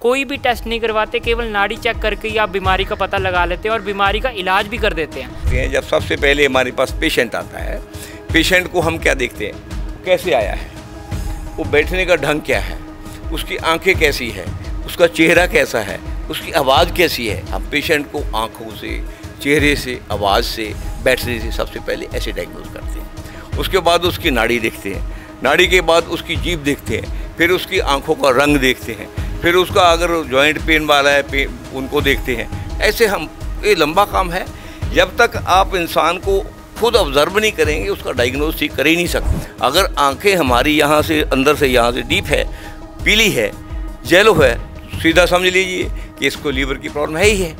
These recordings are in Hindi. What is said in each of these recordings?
कोई भी टेस्ट नहीं करवाते, केवल नाड़ी चेक करके ही आप बीमारी का पता लगा लेते हैं और बीमारी का इलाज भी कर देते हैं। जब सबसे पहले हमारे पास पेशेंट आता है, पेशेंट को हम क्या देखते हैं, कैसे आया है, वो बैठने का ढंग क्या है, उसकी आंखें कैसी है, उसका चेहरा कैसा है, उसकी आवाज़ कैसी है। हम पेशेंट को आंखों से, चेहरे से, आवाज़ से, बैठने से सबसे पहले ऐसे डायग्नोज करते हैं। उसके बाद उसकी नाड़ी देखते हैं, नाड़ी के बाद उसकी जीभ देखते हैं, फिर उसकी आंखों का रंग देखते हैं, फिर उसका अगर जॉइंट पेन वाला है उनको देखते हैं। ऐसे हम, ये लंबा काम है। जब तक आप इंसान को खुद ऑब्जर्व नहीं करेंगे उसका डायग्नोज ठीक कर ही नहीं सकते। अगर आंखें हमारी यहाँ से अंदर से, यहाँ से डीप है, पीली है, येलो है, सीधा समझ लीजिए कि इसको लीवर की प्रॉब्लम है ही है।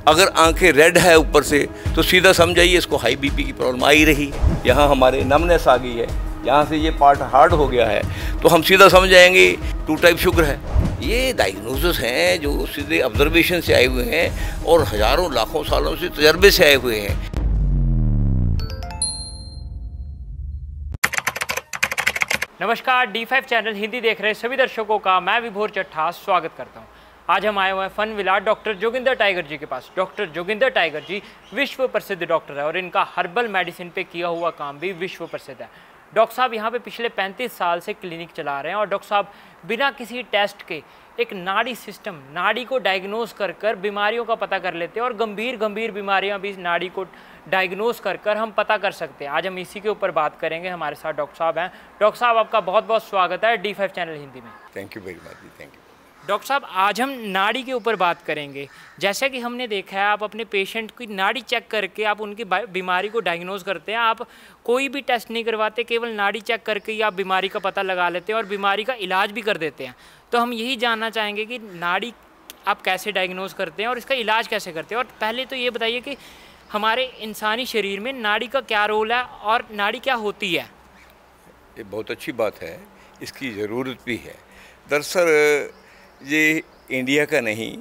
अगर आंखें रेड है ऊपर से तो सीधा समझाइए इसको हाई बीपी की प्रॉब्लम आ ही रही है। यहाँ हमारे नमनेस आ गई है, यहाँ से ये पार्ट हार्ड हो गया है, तो हम सीधा समझ जाएंगे 2 टाइप शुगर है। ये डायग्नोसिस हैं जो सीधे ऑब्जर्वेशन से आए हुए हैं और हजारों लाखों सालों से तजर्बे से आए हुए हैं। नमस्कार, D5 चैनल हिंदी देख रहे सभी दर्शकों का मैं विभोर चट्ठा स्वागत करता हूं। आज हम आए हुए हैं fun villa doctor Joginder Tiger ji के पास। डॉक्टर जोगिंदर टाइगर जी विश्व प्रसिद्ध डॉक्टर है और इनका हर्बल मेडिसिन पे किया हुआ काम भी विश्व प्रसिद्ध है। डॉक्टर साहब यहाँ पे पिछले 35 साल से क्लिनिक चला रहे हैं और डॉक्टर साहब बिना किसी टेस्ट के एक नाड़ी सिस्टम, नाड़ी को डायग्नोज कर बीमारियों का पता कर लेते हैं और गंभीर बीमारियां भी नाड़ी को डायग्नोज कर हम पता कर सकते हैं। आज हम इसी के ऊपर बात करेंगे। हमारे साथ डॉक्टर साहब हैं। डॉक्टर साहब, आपका बहुत बहुत स्वागत है D5 चैनल हिंदी में। थैंक यू वेरी मच जी, थैंक यू। डॉक्टर साहब, आज हम नाड़ी के ऊपर बात करेंगे। जैसा कि हमने देखा है, आप अपने पेशेंट की नाड़ी चेक करके आप उनकी बीमारी को डायग्नोज करते हैं। आप कोई भी टेस्ट नहीं करवाते, केवल नाड़ी चेक करके ही आप बीमारी का पता लगा लेते हैं और बीमारी का इलाज भी कर देते हैं। तो हम यही जानना चाहेंगे कि नाड़ी आप कैसे डायग्नोज करते हैं और इसका इलाज कैसे करते हैं। और पहले तो ये बताइए कि हमारे इंसानी शरीर में नाड़ी का क्या रोल है और नाड़ी क्या होती है। ये बहुत अच्छी बात है, इसकी ज़रूरत भी है। दरअसल ये इंडिया का नहीं,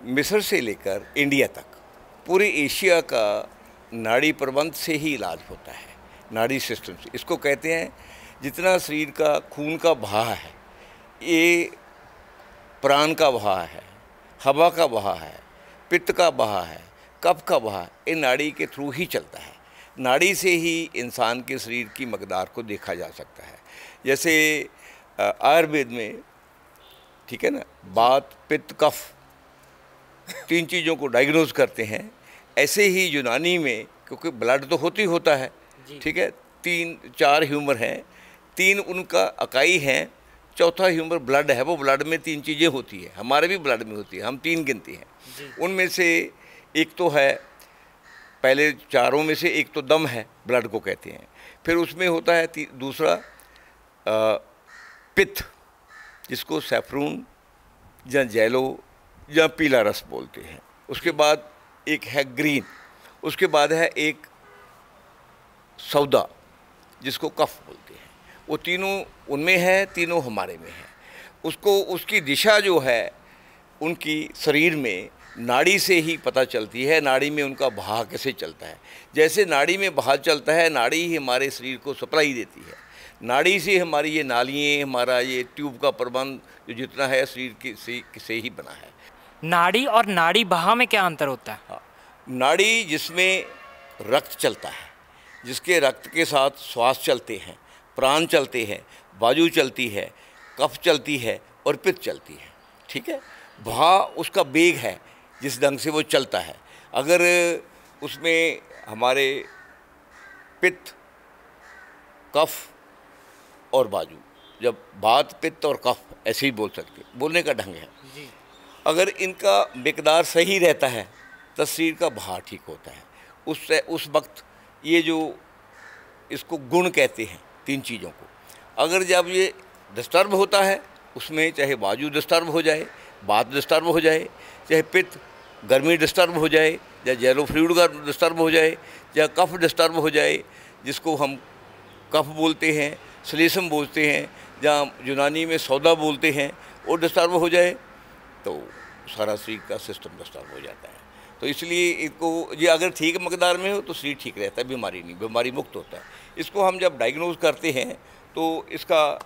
मिस्र से लेकर इंडिया तक पूरे एशिया का नाड़ी प्रबंध से ही इलाज होता है, नाड़ी सिस्टम से। इसको कहते हैं जितना शरीर का खून का बहाव है, ये प्राण का बहाव है, हवा का बहाव है, पित्त का बहाव है, कफ का बहाव, ये नाड़ी के थ्रू ही चलता है। नाड़ी से ही इंसान के शरीर की मकदार को देखा जा सकता है। जैसे आयुर्वेद में, ठीक है ना, बात, पित्त, कफ, 3 चीज़ों को डायग्नोज करते हैं। ऐसे ही यूनानी में, क्योंकि ब्लड तो होता है, ठीक है, 3-4 ह्यूमर हैं, 3 उनका अकाई हैं, चौथा ह्यूमर ब्लड है। वो ब्लड में 3 चीज़ें होती है, हमारे भी ब्लड में होती है, हम 3 गिनती हैं। उनमें से एक तो है, पहले चारों में से एक तो दम है, ब्लड को कहते हैं। फिर उसमें होता है दूसरा पित्त, जिसको सैफरून या जेलो या पीला रस बोलते हैं। उसके बाद एक है ग्रीन, उसके बाद है एक सौदा, जिसको कफ बोलते हैं। वो तीनों उनमें है, तीनों हमारे में है। उसको, उसकी दिशा जो है उनकी शरीर में नाड़ी से ही पता चलती है। नाड़ी में उनका बहाव कैसे चलता है, जैसे नाड़ी में बहाव चलता है, नाड़ी ही हमारे शरीर को सप्लाई देती है। नाड़ी से हमारी ये नालियाँ, हमारा ये ट्यूब का प्रबंध जो जितना है शरीर से ही बना है। नाड़ी और नाड़ी बहाव में क्या अंतर होता है? हाँ, नाड़ी जिसमें रक्त चलता है, जिसके रक्त के साथ श्वास चलते हैं, प्राण चलते हैं, वायु चलती है, कफ चलती है और पित्त चलती है, ठीक है। बहाव उसका वेग है, जिस ढंग से वो चलता है। अगर उसमें हमारे पित्त, कफ और वायु, जब बात, पित्त और कफ ऐसे ही बोल सकते, बोलने का ढंग है जी। अगर इनका मिकदार सही रहता है तो शरीर का बहाव ठीक होता है। उससे उस वक्त ये जो इसको गुण कहते हैं 3 चीज़ों को, अगर जब ये डिस्टर्ब होता है, उसमें चाहे वायु डिस्टर्ब हो जाए, बात डिस्टर्ब हो जाए, चाहे पित्त गर्मी डिस्टर्ब हो जाए, या जेलो फ्लूइड का डिस्टर्ब हो जाए, या कफ डिस्टर्ब हो जाए, जिसको हम कफ बोलते हैं, श्लेष्म बोलते हैं, जहाँ यूनानी में सौदा बोलते हैं, वो डिस्टर्ब हो जाए तो सारा शरीर का सिस्टम डिस्टर्ब हो जाता है। तो इसलिए इसको, ये अगर ठीक मकदार में हो तो शरीर ठीक रहता है, बीमारी नहीं, बीमारी मुक्त होता है। इसको हम जब डायग्नोज करते हैं तो इसका,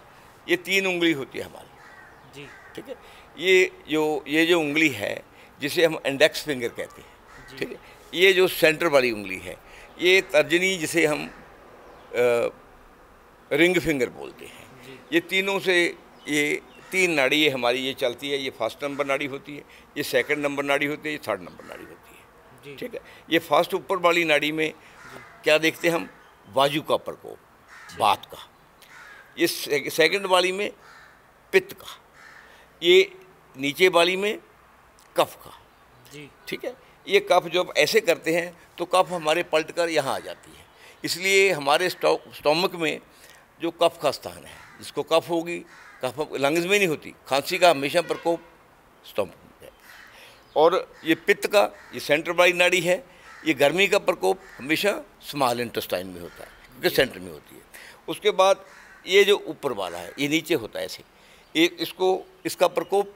ये 3 उंगली होती है हमारी जी, ठीक है। ये जो उंगली है जिसे हम इंडेक्स फिंगर कहते हैं, ठीक है, ये जो सेंटर वाली उंगली है, ये तर्जनी जिसे हम रिंग फिंगर बोलते हैं, ये तीनों से ये 3 नाड़ी ये हमारी ये चलती है। ये फर्स्ट नंबर नाड़ी होती है, ये सेकंड नंबर नाड़ी होती है, ये थर्ड नंबर नाड़ी होती है, ठीक है। ये फर्स्ट ऊपर वाली नाड़ी में क्या देखते हैं हम, वायु का प्रकोप, बात का। ये सेकंड वाली में पित्त का, ये नीचे वाली में कफ का, ठीक है। ये कफ जब ऐसे करते हैं तो कफ हमारे पलट कर यहाँ आ जाती है। इसलिए हमारे स्टोमक में जो कफ का स्थान है, जिसको कफ होगी, कफ लंग्स में नहीं होती, खांसी का हमेशा प्रकोप स्टोमक में है। और ये पित्त का, ये सेंटर वाली नाड़ी है, ये गर्मी का प्रकोप हमेशा स्मॉल इंटेस्टाइन में होता है, क्योंकि सेंटर में होती है। उसके बाद ये जो ऊपर वाला है, ये नीचे होता है ऐसे, इसका प्रकोप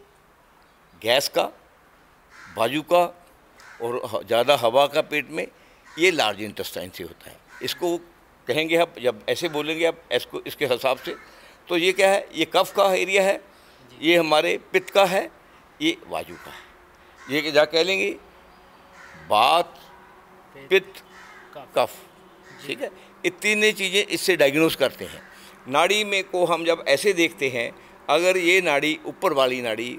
गैस का, वायु का और ज़्यादा हवा का पेट में, ये लार्ज इंटेस्टाइन से होता है। इसको कहेंगे आप, जब ऐसे बोलेंगे आप इसको, इसके हिसाब से, तो ये क्या है, ये कफ का एरिया है, ये हमारे पित्त का है, ये वायु का है। ये क्या कह लेंगे, बात, पित्त, कफ, ठीक है। ये तीन चीज़ें इससे डायग्नोस करते हैं। नाड़ी में को हम जब ऐसे देखते हैं, अगर ये नाड़ी, ऊपर वाली नाड़ी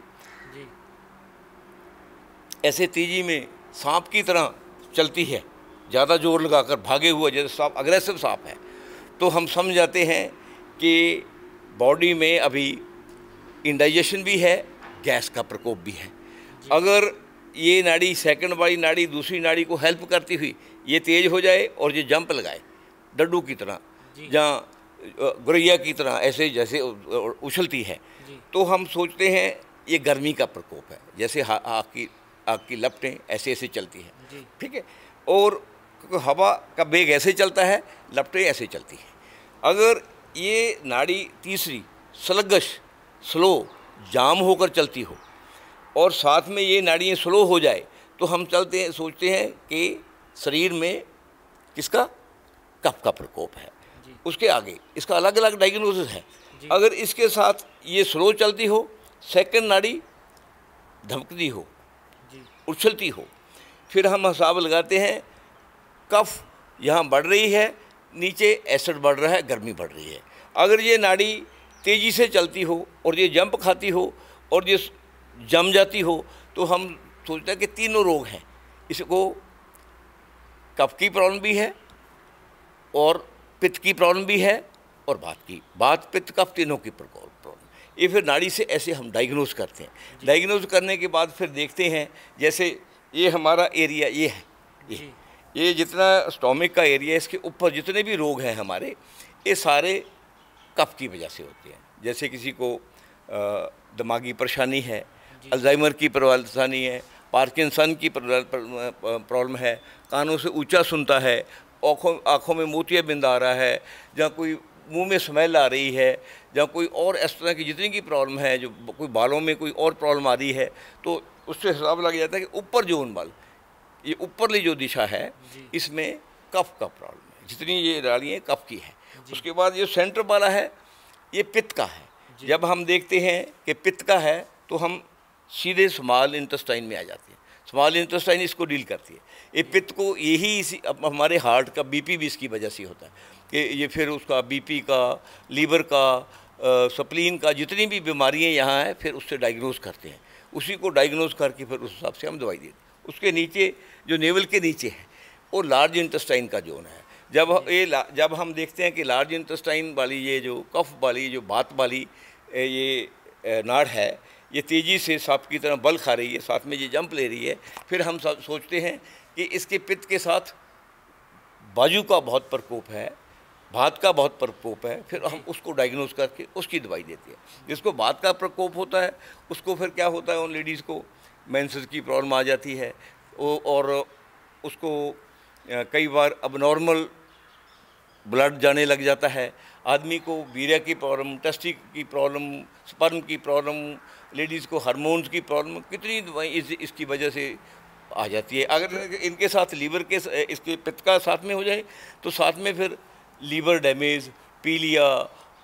ऐसे तेजी में सांप की तरह चलती है, ज़्यादा जोर लगाकर भागे हुए, जैसे सांप, अग्रेसिव सांप है, तो हम समझ जाते हैं कि बॉडी में अभी इंडाइजेशन भी है, गैस का प्रकोप भी है। अगर ये नाड़ी, सेकंड वाली नाड़ी, दूसरी नाड़ी को हेल्प करती हुई ये तेज़ हो जाए और ये जंप लगाए डड्डू की तरह, जहाँ गुरैया की तरह ऐसे जैसे उछलती है, तो हम सोचते हैं ये गर्मी का प्रकोप है। जैसे आग की लपटें ऐसे ऐसे चलती हैं, ठीक है। और हवा का बेग ऐसे चलता है, लपटें ऐसे चलती हैं। अगर ये नाड़ी तीसरी स्लगश, स्लो, जाम होकर चलती हो और साथ में ये नाड़ियाँ स्लो हो जाए, तो हम सोचते हैं कि शरीर में किसका, कफ का प्रकोप है। उसके आगे इसका अलग अलग डायग्नोसिस है। अगर इसके साथ ये स्लो चलती हो, सेकंड नाड़ी धमकती हो, उछलती हो, फिर हम हिसाब लगाते हैं कफ यहाँ बढ़ रही है, नीचे एसिड बढ़ रहा है, गर्मी बढ़ रही है। अगर ये नाड़ी तेज़ी से चलती हो और ये जंप खाती हो और ये जम जाती हो, तो हम सोचते हैं कि तीनों रोग हैं। इसको कफ की प्रॉब्लम भी है और पित्त की प्रॉब्लम भी है और बात पित्त कफ तीनों की प्रॉब्लम। ये फिर नाड़ी से ऐसे हम डायग्नोज करते हैं। डायग्नोज करने के बाद फिर देखते हैं, जैसे ये हमारा एरिया ये है, ये जितना स्टोमक का एरिया है, इसके ऊपर जितने भी रोग हैं हमारे, ये सारे कफ की वजह से होते हैं। जैसे किसी को दिमागी परेशानी है, अल्जाइमर की परेशानी है, पार्किंसन की प्रॉब्लम है, कानों से ऊंचा सुनता है, आँखों में मोतियाबिंद आ रहा है, जहाँ कोई मुंह में स्मेल आ रही है, जहाँ कोई और इस तरह की जितनी की प्रॉब्लम है, जो कोई बालों में कोई और प्रॉब्लम आ रही है, तो उससे हिसाब लग जाता है कि ऊपर जो उन बाल, ये ऊपरली जो दिशा है, इसमें कफ का प्रॉब्लम है, जितनी ये नाड़ियाँ कफ की है। उसके बाद ये सेंटर वाला है, ये पित्त का है। जब हम देखते हैं कि पित्त का है, तो हम सीधे स्मॉल इंटेस्टाइन में आ जाते हैं। स्मॉल इंटेस्टाइन इसको डील करती है। ये पित्त को यही हमारे हार्ट का बीपी भी इसकी वजह से होता है कि ये फिर उसका बीपी का, लीवर का, स्प्लीन का, जितनी भी बीमारियां यहाँ हैं, फिर उससे डायग्नोज करते हैं। उसी को डायग्नोज करके फिर उस हिसाब से हम दवाई देते हैं। उसके नीचे जो नेवल के नीचे है, वो लार्ज इंटेस्टाइन का जोन है। जब हम देखते हैं कि लार्ज इंटेस्टाइन वाली ये जो कफ वाली, जो बात वाली ये नाड़ है, ये तेज़ी से सांप की तरह बल खा रही है, साथ में ये जंप ले रही है, फिर हम सोचते हैं कि इसके पित्त के साथ बाजू का बहुत प्रकोप है, बात का बहुत प्रकोप है। फिर हम उसको डायग्नोज करके उसकी दवाई देते हैं। जिसको बात का प्रकोप होता है, उसको फिर क्या होता है, उन लेडीज़ को मेंसेस की प्रॉब्लम आ जाती है, और उसको कई बार अबनॉर्मल ब्लड जाने लग जाता है। आदमी को वीर्य की प्रॉब्लम, टेस्टिक की प्रॉब्लम, स्पर्म की प्रॉब्लम, लेडीज़ को हार्मोन्स की प्रॉब्लम, कितनी दवाई इसकी वजह से आ जाती है। अगर इनके साथ लीवर के, इसके पित्त का साथ में हो जाए, तो साथ में फिर लीवर डैमेज, पीलिया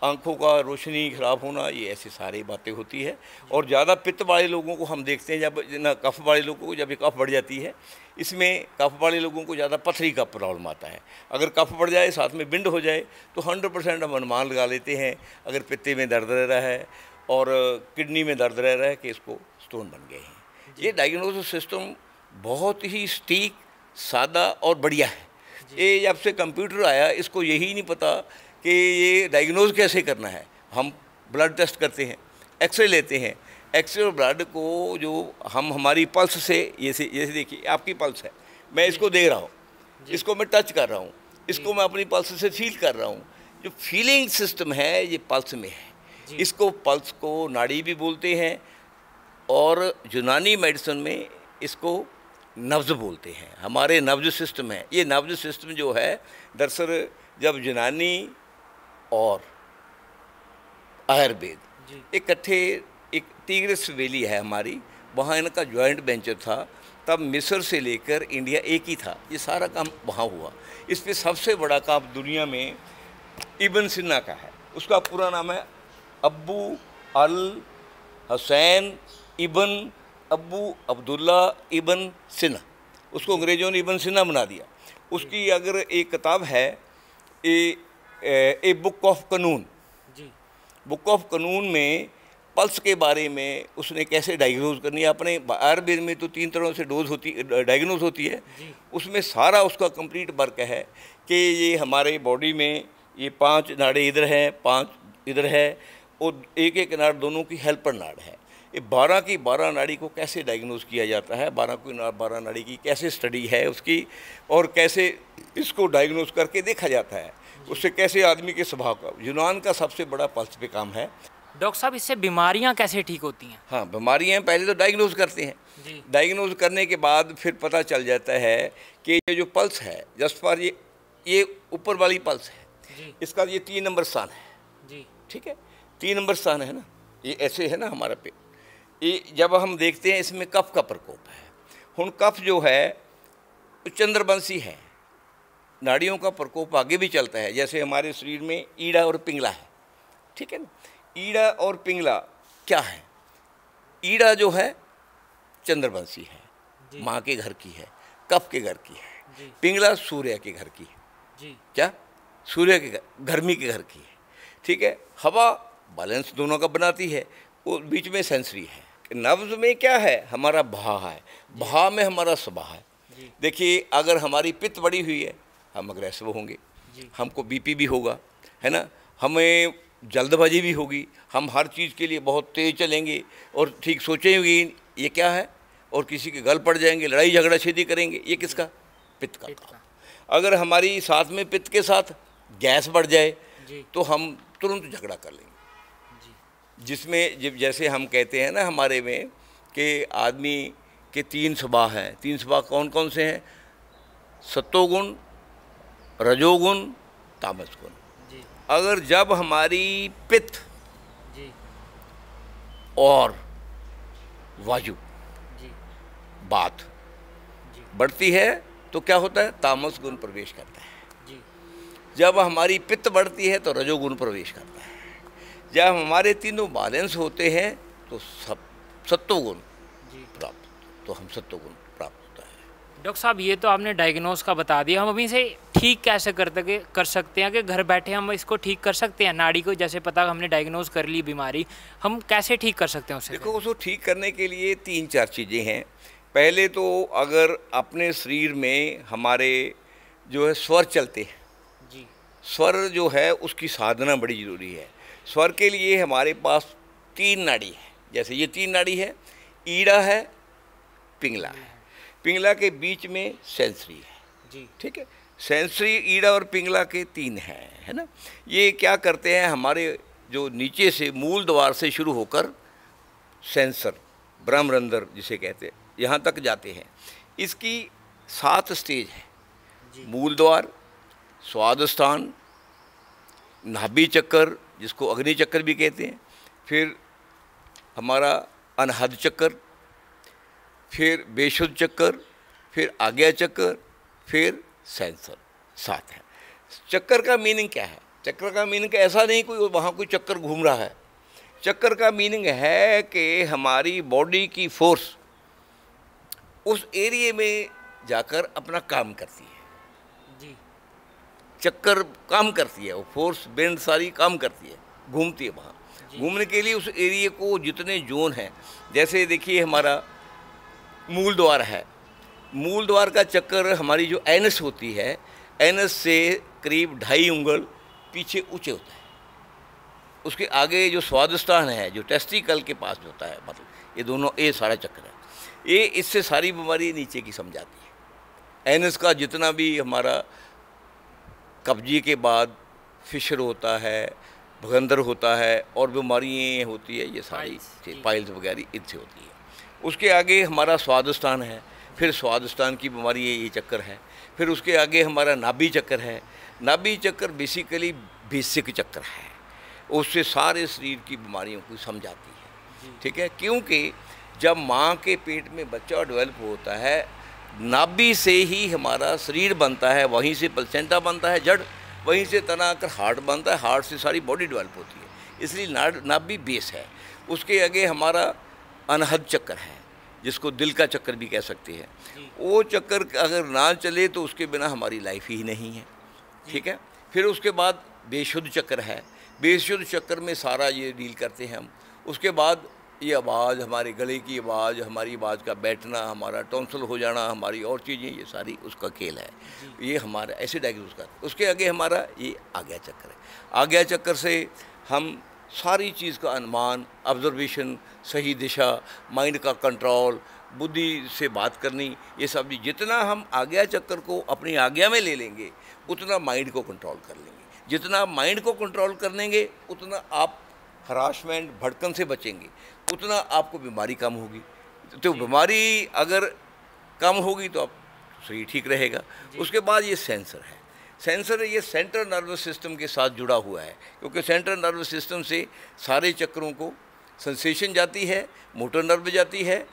आँखों का रोशनी खराब होना, ये ऐसी सारी बातें होती है। और ज़्यादा पित्त वाले लोगों को हम देखते हैं, जब ना कफ वाले लोगों को जब ये कफ बढ़ जाती है, इसमें कफ वाले लोगों को ज़्यादा पथरी का प्रॉब्लम आता है। अगर कफ बढ़ जाए साथ में बिंड हो जाए तो 100% हम अनुमान लगा लेते हैं, अगर पित्ते में दर्द रह रहा है और किडनी में दर्द रह रहा है, कि इसको स्टोन बन गए हैं। ये डायग्नोसिस सिस्टम बहुत ही सटीक, सादा और बढ़िया है। ये जब से कंप्यूटर आया, इसको यही नहीं पता कि ये डायग्नोज कैसे करना है। हम ब्लड टेस्ट करते हैं, एक्सरे लेते हैं, एक्सरे और ब्लड को जो हम हमारी पल्स से, जैसे देखिए आपकी पल्स है, मैं इसको देख रहा हूँ, इसको मैं टच कर रहा हूँ, इसको मैं अपनी पल्स से फील कर रहा हूँ। जो फीलिंग सिस्टम है ये पल्स में है। इसको पल्स को नाड़ी भी बोलते हैं, और यूनानी मेडिसिन में इसको नब्ज़ बोलते हैं। हमारे नब्ज़ सिस्टम है, ये नब्ज़ सिस्टम जो है, दरअसल जब यूनानी और आयुर्वेद इकट्ठे, एक टिग्रिस वैली है हमारी, वहाँ इनका जॉइंट वेंचर था, तब मिस्र से लेकर इंडिया एक ही था। ये सारा काम वहाँ हुआ। इस पे सबसे बड़ा काम दुनिया में इब्न सिन्ना का है। उसका पूरा नाम है अबू अल हुसैन इब्न अबू अब्दुल्ला इब्न सिन्ना। उसको अंग्रेज़ों ने इब्न सिन्ना बना दिया। उसकी अगर एक किताब है, ए बुक ऑफ कानून, बुक ऑफ कानून में पल्स के बारे में उसने कैसे डायग्नोज करनी है। अपने आयुर्वेद में तो 3 तरह से डायग्नोज होती है, उसमें सारा उसका कंप्लीट वर्क है कि ये हमारे बॉडी में ये 5 नाड़ें इधर हैं, 5 इधर है, और एक एक नाड़ दोनों की हेल्पर नाड़ है। ये 12 की 12 नाड़ी को कैसे डायग्नोज किया जाता है, 12 नाड़ी की कैसे स्टडी है उसकी, और कैसे इसको डायग्नोज करके देखा जाता है, उससे कैसे आदमी के स्वभाव का। यूनान का सबसे बड़ा पल्स पे काम है। डॉक्टर साहब, इससे बीमारियां कैसे ठीक होती हैं? हाँ, बीमारियां पहले तो डायग्नोज करते हैं। डायग्नोज करने के बाद फिर पता चल जाता है कि ये जो पल्स है, जस्ट फॉर ये ऊपर वाली पल्स है, इसका ये 3 नंबर स्थान है। ठीक है, 3 नंबर स्थान है ना, ये ऐसे है ना हमारा पे। ये जब हम देखते हैं इसमें कफ का प्रकोप है। हुन कफ जो है चंद्रवंशी है, नाड़ियों का प्रकोप आगे भी चलता है। जैसे हमारे शरीर में ईड़ा और पिंगला है, ठीक है ना। ईड़ा और पिंगला क्या है? ईड़ा जो है चंद्रवंशी है, माँ के घर की है, कफ के घर की है। पिंगला सूर्य के घर की है। क्या? सूर्य के घर, गर्मी के घर की है। ठीक है, हवा बैलेंस दोनों का बनाती है, वो बीच में सेंसरी है। नब्ज में क्या है? हमारा भा है, भा में हमारा स्वभाव है। देखिए, अगर हमारी पित्त बढ़ी हुई है, हम अग्रेसिव होंगे, हमको बीपी भी होगा, है ना, हमें जल्दबाजी भी होगी, हम हर चीज़ के लिए बहुत तेज़ चलेंगे और ठीक सोचेंगे ये क्या है, और किसी के गल पड़ जाएंगे, लड़ाई झगड़ा छेदी करेंगे। ये किसका? पित्त का। अगर हमारी साथ में पित्त के साथ गैस बढ़ जाए तो हम तुरंत झगड़ा कर लेंगे। जिसमें जैसे हम कहते हैं ना हमारे में कि आदमी के 3 स्वभाव हैं। 3 स्वभाव कौन कौन से हैं? सत्वगुण, रजोगुण, तामस गुण। अगर जब हमारी पित्त और वायु बात बढ़ती है तो क्या होता है? तामस गुण प्रवेश करता है। जब हमारी पित्त बढ़ती है तो रजोगुण प्रवेश करता है। जब हमारे तीनों बैलेंस होते हैं तो सत्वगुण प्राप्त, तो हम सत्वगुण प्राप्त होता है। डॉक्टर साहब, ये तो आपने डायग्नोज का बता दिया, हम अभी से ठीक कैसे कर सकते हैं कि घर बैठे हम इसको ठीक कर सकते हैं? नाड़ी को जैसे पता हमने डायग्नोज कर ली बीमारी, हम कैसे ठीक कर सकते हैं उसे? देखो, उसको ठीक करने के लिए 3-4 चीज़ें हैं। पहले तो अगर अपने शरीर में हमारे जो है स्वर चलते हैं, स्वर जो है उसकी साधना बड़ी ज़रूरी है। स्वर के लिए हमारे पास 3 नाड़ी है। जैसे ये 3 नाड़ी है, ईड़ा है, पिंगला है। पिंगला के बीच में सेंसरी है। ठीक है, सेंसरी ईड़ा और पिंगला के 3 हैं, है ना। ये क्या करते हैं? हमारे जो नीचे से मूल द्वार से शुरू होकर सेंसर, ब्रह्मरंध्र जिसे कहते हैं, यहाँ तक जाते हैं। इसकी 7 स्टेज है। मूल द्वार, स्वादस्थान, नाभि चक्कर जिसको अग्नि चक्कर भी कहते हैं, फिर हमारा अनहद चक्कर, फिर बेशुद्ध चक्कर, फिर आज्ञा चक्कर, फिर सेंसर। 7 है। चक्कर का मीनिंग क्या है? चक्कर का मीनिंग ऐसा नहीं कोई वहाँ कोई चक्कर घूम रहा है। चक्कर का मीनिंग है कि हमारी बॉडी की फोर्स उस एरिया में जाकर अपना काम करती है जी। चक्कर काम करती है, वो फोर्स बेंड सारी काम करती है, घूमती है वहाँ। घूमने के लिए उस एरिया को जितने जोन हैं, जैसे देखिए हमारा मूल द्वार है, मूल द्वार का चक्कर हमारी जो एनस होती है, एनस से करीब 2.5 उंगल पीछे ऊंचे होता है। उसके आगे जो स्वादिष्टान है, जो टेस्टिकल के पास होता है, मतलब ये दोनों, ये सारा चक्कर है, ये इससे सारी बीमारी नीचे की समझ आती है। एनस का जितना भी हमारा कब्जे के बाद फिशर होता है, भगंदर होता है और बीमारियाँ होती है, ये सारी पाइल्स वगैरह इनसे होती है। उसके आगे हमारा स्वादिष्टान है, फिर स्वादिष्टान की बीमारी ये चक्कर है। फिर उसके आगे हमारा नाभि चक्कर है। नाभि चक्कर बेसिकली बेसिक चक्कर है, उससे सारे शरीर की बीमारियों को समझाती है, ठीक है। क्योंकि जब माँ के पेट में बच्चा डेवलप होता है, नाभि से ही हमारा शरीर बनता है, वहीं से प्लेसेंटा बनता है जड़, वहीं से तना कर हार्ट बनता है, हार्ट से सारी बॉडी डेवलप होती है, इसलिए नाभि बेस है। उसके आगे हमारा अनहद चक्कर है, जिसको दिल का चक्कर भी कह सकते हैं। वो चक्कर अगर ना चले तो उसके बिना हमारी लाइफ ही नहीं है, ठीक है। फिर उसके बाद बेशुद्ध चक्कर है, बेशुद्ध चक्कर में सारा ये डील करते हैं हम। उसके बाद ये आवाज़, हमारे गले की आवाज़, हमारी आवाज़ का बैठना, हमारा टॉन्सिल हो जाना, हमारी और चीज़ें, ये सारी उसका खेल है। ये हमारा ऐसे डायग्नोस करते। उसके आगे हमारा ये आज्ञा चक्कर है। आज्ञा चक्कर से हम सारी चीज़ का अनुमान, ऑब्जर्वेशन, सही दिशा, माइंड का कंट्रोल, बुद्धि से बात करनी, ये सब जितना हम आज्ञा चक्कर को अपनी आज्ञा में ले लेंगे, उतना माइंड को कंट्रोल कर लेंगे। जितना माइंड को कंट्रोल कर लेंगे, उतना आप हरासमेंट, भड़कन से बचेंगे, उतना आपको बीमारी कम होगी। तो बीमारी अगर कम होगी तो आप शरीर ठीक रहेगा। उसके बाद ये सेंसर है। सेंसर ये सेंट्रल नर्वस सिस्टम के साथ जुड़ा हुआ है, क्योंकि सेंट्रल नर्वस सिस्टम से सारे चक्रों को सेंसेशन जाती है, मोटर नर्व जाती है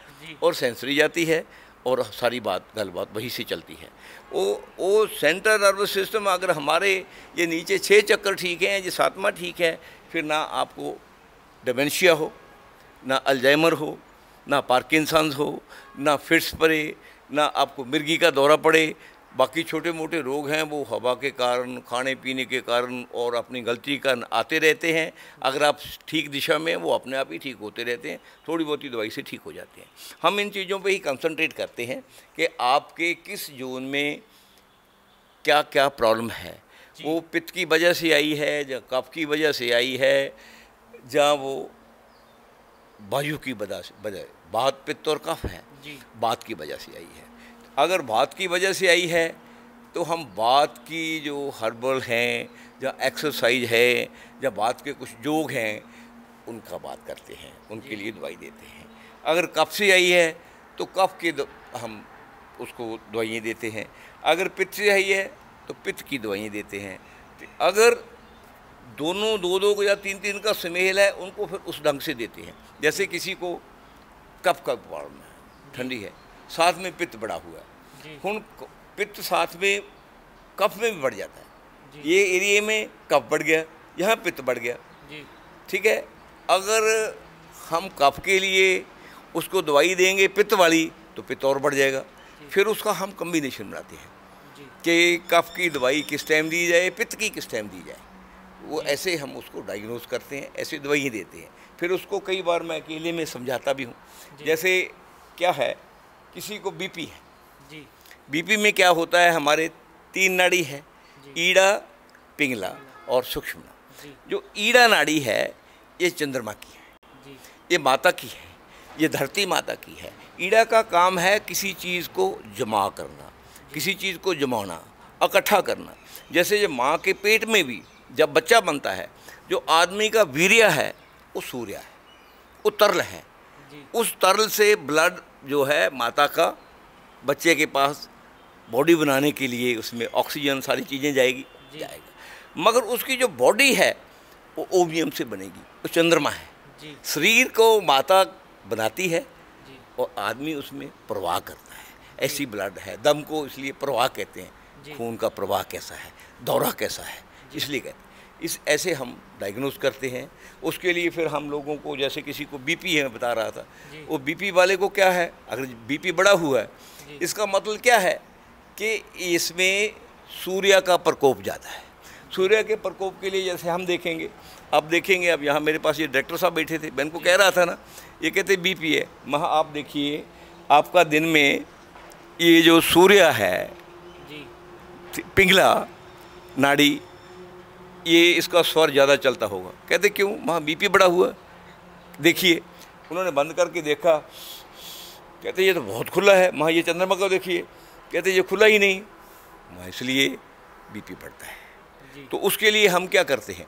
और सेंसरी जाती है, और सारी गलबात वहीं से चलती है। वो सेंट्रल नर्वस सिस्टम अगर हमारे ये नीचे 6 चक्कर ठीक हैं, ये 7वां ठीक है, फिर ना आपको डिमेंशिया हो, ना अल्जाइमर हो, ना पार्किंसंस हो, ना फिट्स पड़े, ना आपको मिर्गी का दौरा पड़े। बाकी छोटे मोटे रोग हैं वो हवा के कारण, खाने पीने के कारण और अपनी गलती का आते रहते हैं। अगर आप ठीक दिशा में, वो अपने आप ही ठीक होते रहते हैं, थोड़ी बहुत ही दवाई से ठीक हो जाते हैं। हम इन चीज़ों पे ही कंसंट्रेट करते हैं कि आपके किस जोन में क्या क्या प्रॉब्लम है। वो पित्त की वजह से आई है, या कफ की वजह से आई है, या वो वायु की वजह से, बात, पित्त और कफ है, बात की वजह से आई है। अगर बात की वजह से आई है तो हम बात की जो हर्बल हैं, या एक्सरसाइज है, या बात के कुछ योग हैं, उनका बात करते हैं, उनके लिए दवाई देते हैं। अगर कफ से आई है तो कफ के हम उसको दवाइयाँ देते हैं। अगर पित्त से आई है तो पित्त की दवाइयाँ देते हैं। अगर दोनों दो या तीन का सुमेल है, उनको फिर उस ढंग से देते हैं। जैसे किसी को कफ का प्रॉब्लम है, ठंडी है, साथ में पित्त बढ़ा हुआ है, ਹੁਣ पित्त साथ में कफ में भी बढ़ जाता है। ये एरिया में कफ बढ़ गया, यहाँ पित्त बढ़ गया, ठीक है। अगर हम कफ के लिए उसको दवाई देंगे पित्त वाली, तो पित्त और बढ़ जाएगा। फिर उसका हम कम्बिनेशन बनाते हैं कि कफ की दवाई किस टाइम दी जाए, पित्त की किस टाइम दी जाए। वो ऐसे हम उसको डायग्नोस करते हैं, ऐसे दवाई देते हैं। फिर उसको कई बार मैं अकेले में समझाता भी हूँ। जैसे क्या है, किसी को बीपी है, बीपी में क्या होता है, हमारे 3 नाड़ी है, ईड़ा, पिंगला और सूक्ष्म। जो ईड़ा नाड़ी है ये चंद्रमा की है, ये माता की है, ये धरती माता की है। ईड़ा का काम है किसी चीज़ को जमा करना, किसी चीज़ को जमाना, इकट्ठा करना। जैसे ये माँ के पेट में भी जब बच्चा बनता है, जो आदमी का वीर्य है वो सूर्य है, वो तरल है। उस तरल से ब्लड जो है माता का बच्चे के पास बॉडी बनाने के लिए, उसमें ऑक्सीजन सारी चीज़ें जाएगा। मगर उसकी जो बॉडी है वो ओवियम से बनेगी, वो चंद्रमा है। शरीर को माता बनाती है और आदमी उसमें प्रवाह करता है। ऐसी ब्लड है। दम को इसलिए प्रवाह कहते हैं, खून का प्रवाह कैसा है, दौरा कैसा है, इसलिए कहते हैं। इस ऐसे हम डायग्नोज करते हैं। उसके लिए फिर हम लोगों को, जैसे किसी को बीपी है, मैं बता रहा था, वो बीपी वाले को क्या है, अगर बीपी बढ़ा हुआ है, इसका मतलब क्या है कि इसमें सूर्य का प्रकोप ज़्यादा है। सूर्य के प्रकोप के लिए जैसे हम देखेंगे, अब देखेंगे, अब यहाँ मेरे पास ये डायरेक्टर साहब बैठे थे, मैं इनको कह रहा था ना, ये कहते बीपी है। वहाँ आप देखिए, आपका दिन में ये जो सूर्य है, पिंगला नाड़ी, ये इसका स्वर ज़्यादा चलता होगा। कहते क्यों? वहाँ बीपी बढ़ा हुआ। देखिए, उन्होंने बंद करके देखा, कहते ये तो बहुत खुला है। वहाँ ये चंद्रमा का देखिए, कहते ये खुला ही नहीं, वहाँ इसलिए बीपी बढ़ता है। तो उसके लिए हम क्या करते हैं,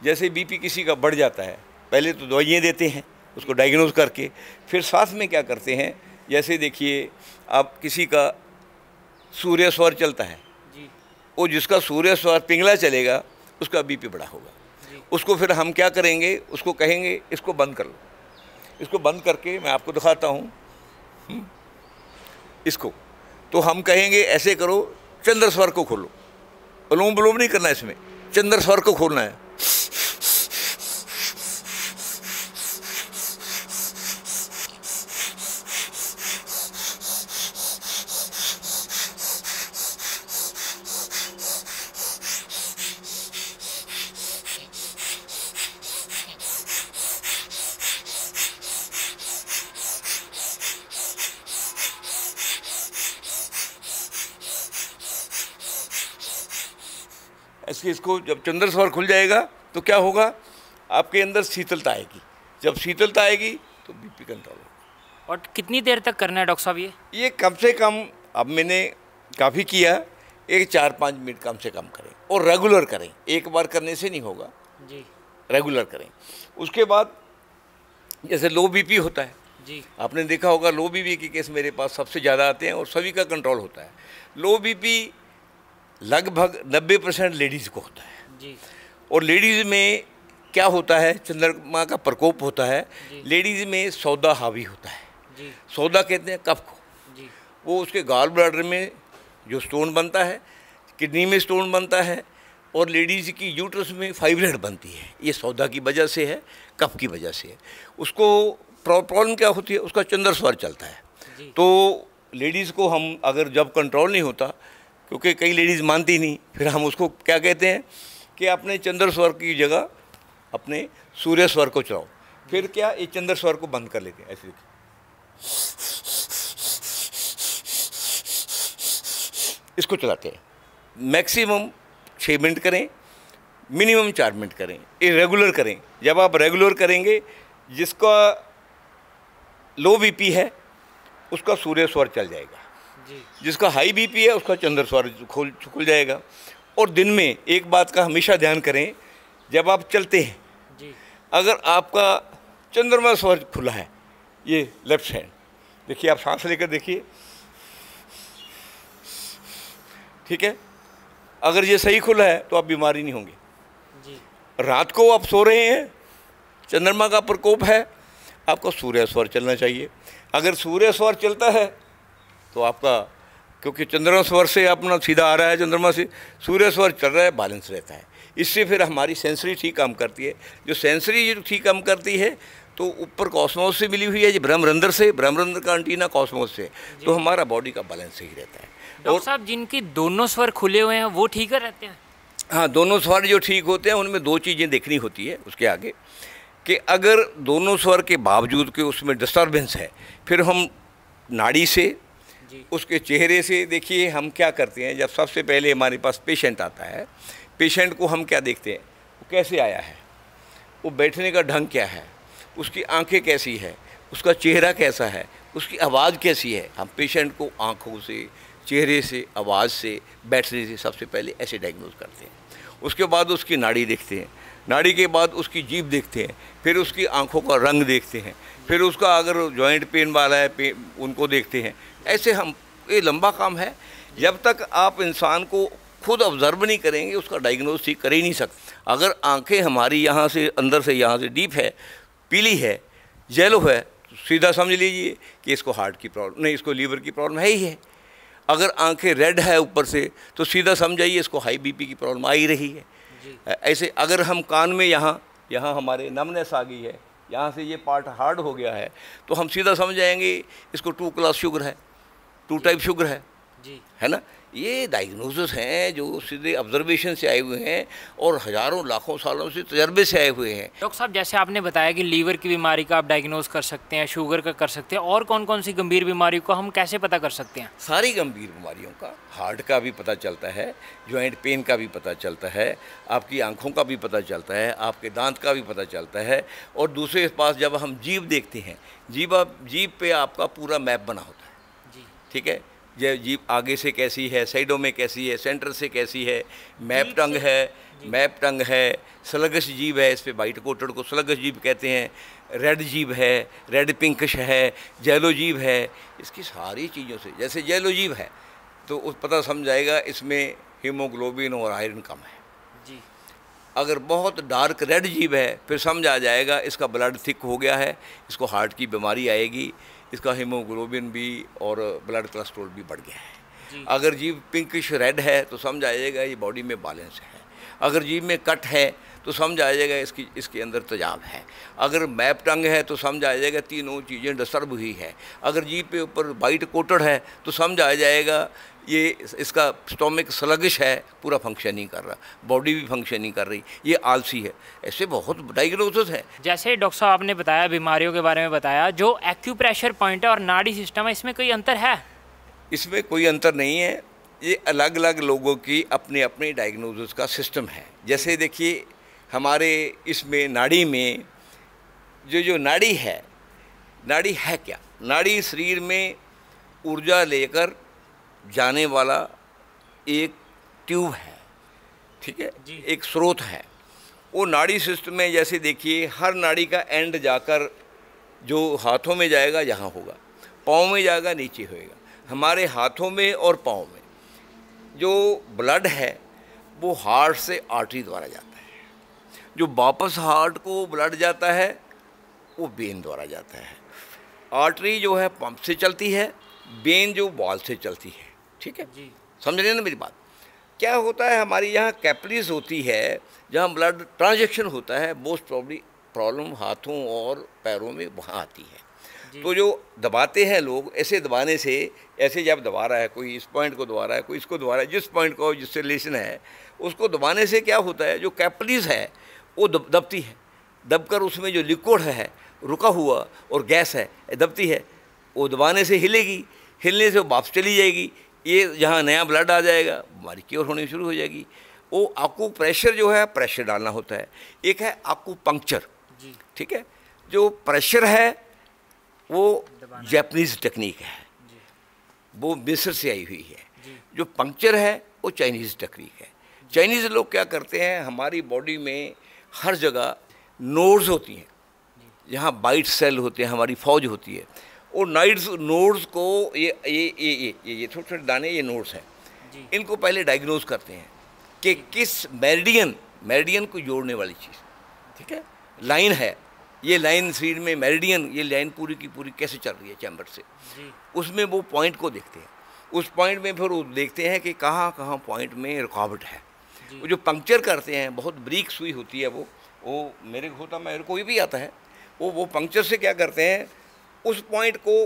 जैसे बीपी किसी का बढ़ जाता है, पहले तो दवाइयाँ देते हैं उसको डायग्नोज करके, फिर साथ में क्या करते हैं, जैसे देखिए आप किसी का सूर्य स्वर चलता है, वो जिसका सूर्य स्वर पिंगला चलेगा उसका बीपी बढ़ा होगा। उसको फिर हम क्या करेंगे, उसको कहेंगे इसको बंद कर लो। इसको बंद करके मैं आपको दिखाता हूँ इसको, तो हम कहेंगे ऐसे करो, चंद्र स्वर को खोलो। अनुलोम विलोम नहीं करना, इसमें चंद्र स्वर को खोलना है। इसको जब चंद्र स्वर खुल जाएगा तो क्या होगा, आपके अंदर शीतलता आएगी। जब शीतलता आएगी तो बीपी कंट्रोल होगा। और कितनी देर तक करना है डॉक्टर साहब ये कम से कम, अब मैंने काफ़ी किया, एक 4-5 मिनट कम से कम करें और रेगुलर करें। एक बार करने से नहीं होगा जी, रेगुलर करें। उसके बाद जैसे लो बीपी होता है जी, आपने देखा होगा, लो बीपी के केस मेरे पास सबसे ज़्यादा आते हैं और सभी का कंट्रोल होता है। लो बीपी लगभग 90% लेडीज़ को होता है जी। और लेडीज़ में क्या होता है, चंद्रमा का प्रकोप होता है। लेडीज़ में सौदा हावी होता है जी। सौदा कहते हैं कफ को जी। वो उसके गॉल ब्लैडर में जो स्टोन बनता है, किडनी में स्टोन बनता है और लेडीज़ की यूट्रस में फाइब्रॉइड बनती है। ये सौदा की वजह से है, कफ की वजह से है। उसको प्रॉब्लम क्या होती है, उसका चंद्र स्वर चलता है। तो लेडीज़ को हम अगर जब कंट्रोल नहीं होता, क्योंकि कई लेडीज़ मानती नहीं, फिर हम उसको क्या कहते हैं कि अपने चंद्र स्वर की जगह अपने सूर्य स्वर को चलाओ। फिर क्या, ये चंद्र स्वर को बंद कर लेते हैं ऐसे। इसको चलाते हैं, मैक्सिमम 6 मिनट करें, मिनिमम 4 मिनट करें। ये रेगुलर करें। जब आप रेगुलर करेंगे, जिसका लो बीपी है उसका सूर्य स्वर चल जाएगा, जिसका हाई बीपी है उसका चंद्र स्वर खुल जाएगा। और दिन में एक बात का हमेशा ध्यान करें, जब आप चलते हैं जी, अगर आपका चंद्रमा स्वर खुला है, ये लेफ्ट हैंड देखिए, आप सांस लेकर देखिए, ठीक है, अगर ये सही खुला है तो आप बीमारी नहीं होंगे जी। रात को आप सो रहे हैं, चंद्रमा का प्रकोप है, आपका सूर्य स्वर चलना चाहिए। अगर सूर्य स्वर चलता है तो आपका, क्योंकि चंद्रमा स्वर से अपना सीधा आ रहा है, चंद्रमा से सूर्य स्वर चल रहा है, बैलेंस रहता है। इससे फिर हमारी सेंसरी ठीक काम करती है। जो सेंसरी जो ठीक काम करती है तो ऊपर कॉस्मोस से मिली हुई है, जी ब्रह्मरंध्र से, ब्रह्मरंध्र का एंटीना कॉस्मोस से, तो हमारा बॉडी का बैलेंस सही रहता है। डॉक्टर साहब, जिनकी दोनों स्वर खुले हुए हैं वो ठीक रहते हैं? हाँ, दोनों स्वर जो ठीक होते हैं उनमें 2 चीज़ें देखनी होती है उसके आगे, कि अगर दोनों स्वर के बावजूद के उसमें डिस्टर्बेंस है, फिर हम नाड़ी से, उसके चेहरे से देखिए हम क्या करते हैं। जब सबसे पहले हमारे पास पेशेंट आता है, पेशेंट को हम क्या देखते हैं, वो कैसे आया है, वो बैठने का ढंग क्या है, उसकी आंखें कैसी है, उसका चेहरा कैसा है, उसकी आवाज़ कैसी है। हम पेशेंट को आंखों से, चेहरे से, आवाज़ से, बैठने से सबसे पहले ऐसे डायग्नोज करते हैं। उसके बाद उसकी नाड़ी देखते हैं, नाड़ी के बाद उसकी जीभ देखते हैं, फिर उसकी आंखों का रंग देखते हैं, फिर उसका अगर जॉइंट पेन वाला है उनको देखते हैं। ऐसे हम, ये लंबा काम है। जब तक आप इंसान को खुद ऑब्जर्व नहीं करेंगे उसका डायग्नोज ठीक कर ही नहीं सकते। अगर आंखें हमारी यहाँ से अंदर से, यहाँ से डीप है, पीली है, येलो है, तो सीधा समझ लीजिए कि इसको हार्ट की प्रॉब्लम नहीं, इसको लीवर की प्रॉब्लम है ही है। अगर आंखें रेड है ऊपर से तो सीधा समझाइए इसको हाई बीपी की प्रॉब्लम आ ही रही है। ऐसे अगर हम कान में यहाँ हमारे नमनेस आ गई है, यहाँ से ये पार्ट हार्ड हो गया है, तो हम सीधा समझ जाएंगे इसको 2 क्लास शुगर है, 2 टाइप शुगर है जी, है ना। ये डायग्नोसिस हैं जो सीधे ऑब्जर्वेशन से आए हुए हैं और हज़ारों लाखों सालों से तजर्बे से आए हुए हैं। डॉक्टर साहब, जैसे आपने बताया कि लीवर की बीमारी का आप डायग्नोज कर सकते हैं, शुगर का कर सकते हैं, और कौन कौन सी गंभीर बीमारियों को हम कैसे पता कर सकते हैं? सारी गंभीर बीमारियों का, हार्ट का भी पता चलता है, जॉइंट पेन का भी पता चलता है, आपकी आँखों का भी पता चलता है, आपके दांत का भी पता चलता है। और दूसरे पास जब हम जीभ देखते हैं, जीभ पे आपका पूरा मैप बना होता है जी, ठीक है। ये जीभ आगे से कैसी है, साइडों में कैसी है, सेंटर से कैसी है, मैप टंग है, स्लगश जीभ है, इस पर वाइट कोटेड को स्लगश जीभ कहते हैं, रेड जीभ है, रेड पिंकिश है, येलो जीभ है। इसकी सारी चीज़ों से, जैसे येलो जीभ है तो उस पता समझ जाएगा इसमें हीमोग्लोबिन और आयरन कम है जी। अगर बहुत डार्क रेड जीभ है फिर समझ आ जाएगा इसका ब्लड थिक हो गया है, इसको हार्ट की बीमारी आएगी, इसका हीमोग्लोबिन भी और ब्लड कोलेस्ट्रॉल भी बढ़ गया है। अगर जीभ पिंकिश रेड है तो समझ आएगा ये बॉडी में बैलेंस है। अगर जीभ में कट है तो समझ आ जाएगा इसके अंदर तेजाब है। अगर मैप टंग है तो समझ आ जाएगा तीनों चीज़ें डिस्टर्ब हुई है। अगर जीभ पे ऊपर वाइट कोटेड है तो समझ आ जाएगा ये इसका स्टोमिक स्लगिश है, पूरा फंक्शन नहीं कर रहा, बॉडी भी फंक्शन नहीं कर रही, ये आलसी है। ऐसे बहुत डायग्नोसिस है। जैसे डॉक्टर साहब आपने बताया, बीमारियों के बारे में बताया, जो एक्यूप्रेशर पॉइंट है और नाड़ी सिस्टम है, इसमें कोई अंतर है? इसमें कोई अंतर नहीं है। ये अलग अलग लोगों की अपने अपने डायग्नोसिस का सिस्टम है। जैसे देखिए हमारे इसमें नाड़ी में जो नाड़ी है क्या? नाड़ी शरीर में ऊर्जा लेकर जाने वाला एक ट्यूब है, ठीक है, एक स्रोत है। वो नाड़ी सिस्टम में जैसे देखिए हर नाड़ी का एंड जाकर जो हाथों में जाएगा यहाँ होगा, पाँव में जाएगा नीचे होएगा। हमारे हाथों में और पाँव में जो ब्लड है वो हार्ट से आर्टरी द्वारा जाता है, जो वापस हार्ट को ब्लड जाता है वो वेन द्वारा जाता है। आर्टरी जो है पंप से चलती है, वेन जो बॉल से चलती है, ठीक है जी। समझ रहे हैं ना मेरी बात? क्या होता है हमारी यहाँ कैपिलरीज होती है जहाँ ब्लड ट्रांजैक्शन होता है, मोस्ट प्रॉब्लम हाथों और पैरों में वहाँ आती है। तो जो दबाते हैं लोग, ऐसे दबाने से, ऐसे जब दबा रहा है कोई इस पॉइंट को दबा रहा है, कोई इसको दबा रहा है, जिस पॉइंट को जिससे रिलेशन है उसको दबाने से क्या होता है, जो कैपिलरीज है वो दबती है, दबकर उसमें जो लिक्विड है रुका हुआ और गैस है दबती है, वो दबाने से हिलेगी, हिलने से वापस चली जाएगी, ये जहाँ नया ब्लड आ जाएगा बीमारी क्योर होनी शुरू हो जाएगी। वो आकू प्रेशर जो है, प्रेशर डालना होता है। एक है आकू पंक्चर, ठीक है, जो प्रेशर है वो जापानीज टेक्निक है, वो मिस्र से आई हुई है। जो पंक्चर है वो चाइनीज़ टेक्निक है। चाइनीज़ लोग क्या करते हैं, हमारी बॉडी में हर जगह नोड्स होती हैं, यहाँ वाइट सेल होते हैं, हमारी फौज होती है, और नोड्स को ये छोटे छोटे दाने, ये नोड्स हैं, इनको पहले डायग्नोज करते हैं कि किस मेरिडियन को जोड़ने वाली चीज़, ठीक है, लाइन है, ये लाइन शरीर में मेरिडियन, ये लाइन पूरी की पूरी कैसे चल रही है चैम्बर से, उसमें वो पॉइंट को देखते हैं। उस पॉइंट में फिर वो देखते हैं कि कहाँ कहाँ पॉइंट में रुकावट है। वो जो पंक्चर करते हैं, बहुत ब्रीक सुई होती है, वो मेरे कोई भी आता है, वो पंक्चर से क्या करते हैं, उस पॉइंट को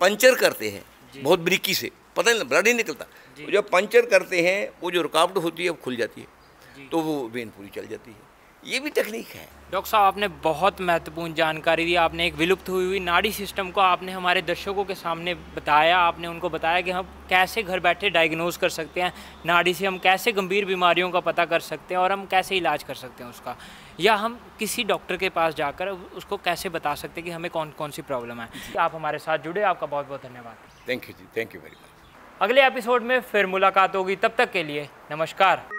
पंचर करते हैं बहुत ब्रीकी से, पता नहीं ब्लड ही निकलता। जब पंचर करते हैं वो जो रुकावट होती है वो खुल जाती है, तो वो वेन पूरी चल जाती है। ये भी टेक्निक है। डॉक्टर साहब, आपने बहुत महत्वपूर्ण जानकारी दी। आपने एक विलुप्त हुई नाड़ी सिस्टम को आपने हमारे दर्शकों के सामने बताया। आपने उनको बताया कि हम कैसे घर बैठे डायग्नोज कर सकते हैं, नाड़ी से हम कैसे गंभीर बीमारियों का पता कर सकते हैं और हम कैसे इलाज कर सकते हैं उसका, या हम किसी डॉक्टर के पास जाकर उसको कैसे बता सकते हैं कि हमें कौन कौन सी प्रॉब्लम है। आप हमारे साथ जुड़े, आपका बहुत बहुत धन्यवाद। थैंक यू जी, थैंक यू वेरी मच। अगले एपिसोड में फिर मुलाकात होगी, तब तक के लिए नमस्कार।